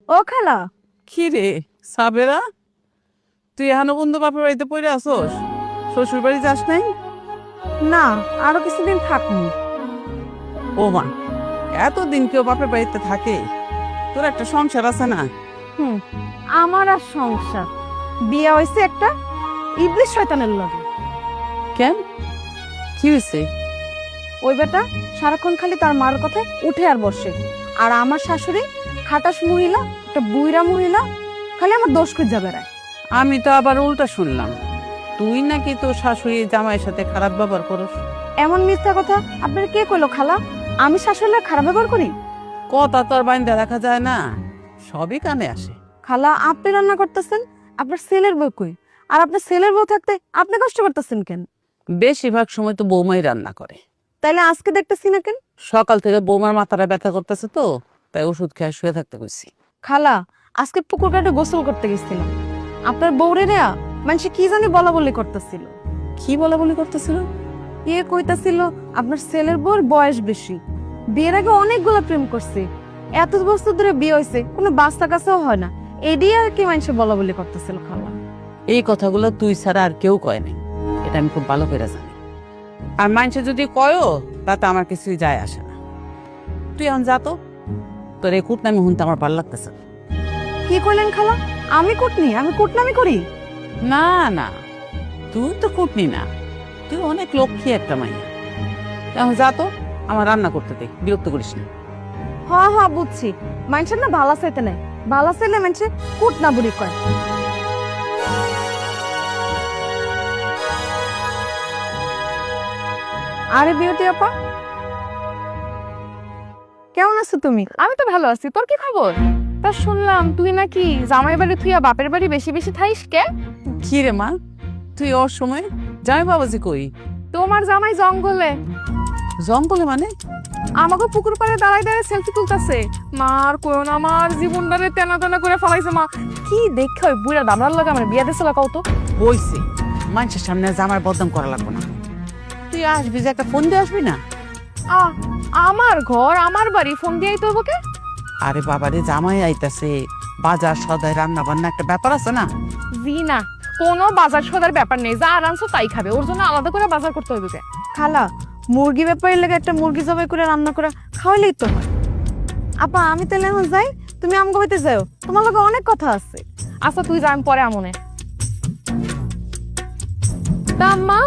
ও খালা, কি রে সাবেরা, তুই এখনো বন্ধু বাপের বাড়িতে পড়ে আসোস? শ্বশুর বাড়ি যাস নাই? না আরো কিছুদিন থাকুন। ও মা, এতদিন কেউ বাপের বাড়িতে থাকে? তোর একটা সংসার আছে না? হুম, আমার আর সংসার বিয়ে হয়েছে একটা ইবলিশ শয়তানের লগে। কেন, কি হয়েছে? ওই বেটা সারাক্ষণ খালি তার মার কথায় উঠে আর বসে, আর আমার শাশুড়ি খাটাস মহিলা, একটা বুইরা মহিলা, খালি আমার দোষ খুঁজে বেড়ায়। আমি তো আবার উল্টা শুনলাম, তুই নাকি তোর শাশুড়ি জামাইয়ের সাথে খারাপ ব্যবহার করস। এমন মিথ্যা কথা আপনার কে কইলো খালা? আমি শাশুড়ির খারাপ ব্যবহার করি? কথা তো আর বাইন্দা দেখা যায় না, সবই কানে আসে। খালা আপনি রান্না করতেছেন, আপনার ছেলের বউ কই? আর আপনার ছেলের বউ থাকতে আপনি কষ্ট করতেছেন কেন? বেশিরভাগ সময় তো বৌমাই রান্না করে। তাইলে আজকে দেখতেছি না কেন? সকাল থেকে বৌমার মাথাটা ব্যথা করতেছে তো, তাই ওষুধ খেয়ে শুয়ে থাকতে কইছি। খালা আজকে পুকুর ঘাটে গোসল করতে গেছিলাম, আপনার বউরে রেয়া মানুষ কি জানি বলা বলি করতেছিল। কি বলা বলি করতেছিল? কইতাছিল আপনার ছেলের বউর বয়স বেশি, বিয়ের আগে অনেকগুলো প্রেম করছে, এত বছর ধরে বিয়ে হয়েছে, কোনো বাচ্চা কাছেও হয় না, এডি আর কি মানুষ বলা বলি করতেছিল। খালা এই কথাগুলো তুই ছাড়া আর কেউ কয় নাই, এটা আমি খুব ভালো করে জানি। আর মানুষে যদি কয়ও, তাতে আমার কিছুই যায় আসে না। তুই এখন যা তো, তোর এই কুটনামি শুনতে আমার ভালো লাগতেছে না। কি কইলেন খালা? আমি কুটনি? আমি কুটনামি করি? না না, তুই তো কুটনি না, তুই অনেক লক্ষ্মী একটা মাইয়া। এখন যা তো, আমার রান্না করতে দে, বিরক্ত করিস না। হ্যাঁ হ্যাঁ বুঝছি, মানুষের না ভালা চাইতে নাই, ভালা চাইলে মানুষে কুটনা বুড়ি কয়। আরে বিউটি আপা, কেমন আছো তুমি? আমি তো ভালো আছি, তোর কি খবর? তা শুনলাম তুই নাকি জামাই বাড়ি থুইয়া বাপের বাড়ি বেশি বেশি থাইস কে? কি রে মা, তুই ওর সময় জামাই বাবাজি কই? তোমার জামাই জঙ্গলে, জঙ্গলে মানে? আমাকে পুকুর পাড়ে দাঁড়ায় দাঁড়ায় সেলফি তুলতাছে। মার কোয় না, আমার জীবনটারে তেনা তেনা করে ফেলাইছে। মা কি দেখে ওই বুড়া দামড়ার লাগে আমার বিয়া দিছিল কও তো? বইছে, মানুষের সামনে জামার বদনাম করা লাগবে না। তুই আসবি যে একটা ফোন দিয়ে আসবি না? আমার ঘর আমার বাড়ি, ফোন দিয়েই তো ওকে। আরে বাবারে, জামাই আইতাছে, বাজার সদাই রান্না বান্না একটা ব্যাপার আছে না? জি না, কোনো বাজার সদার ব্যাপার নেই, যা আনছো তাই খাবে, ওর জন্য আলাদা করে বাজার করতে হবে কে? খালা মুরগি ব্যাপারের লাগে একটা মুরগি জবাই করে রান্না করে খাওয়াইলেই তো হয়। আপা আমি তাহলে এখন যাই, তুমি আমগো হইতে যাও, তোমার লগে অনেক কথা আছে। আচ্ছা তুই যা, আমি পরে আমনে। তা আম্মা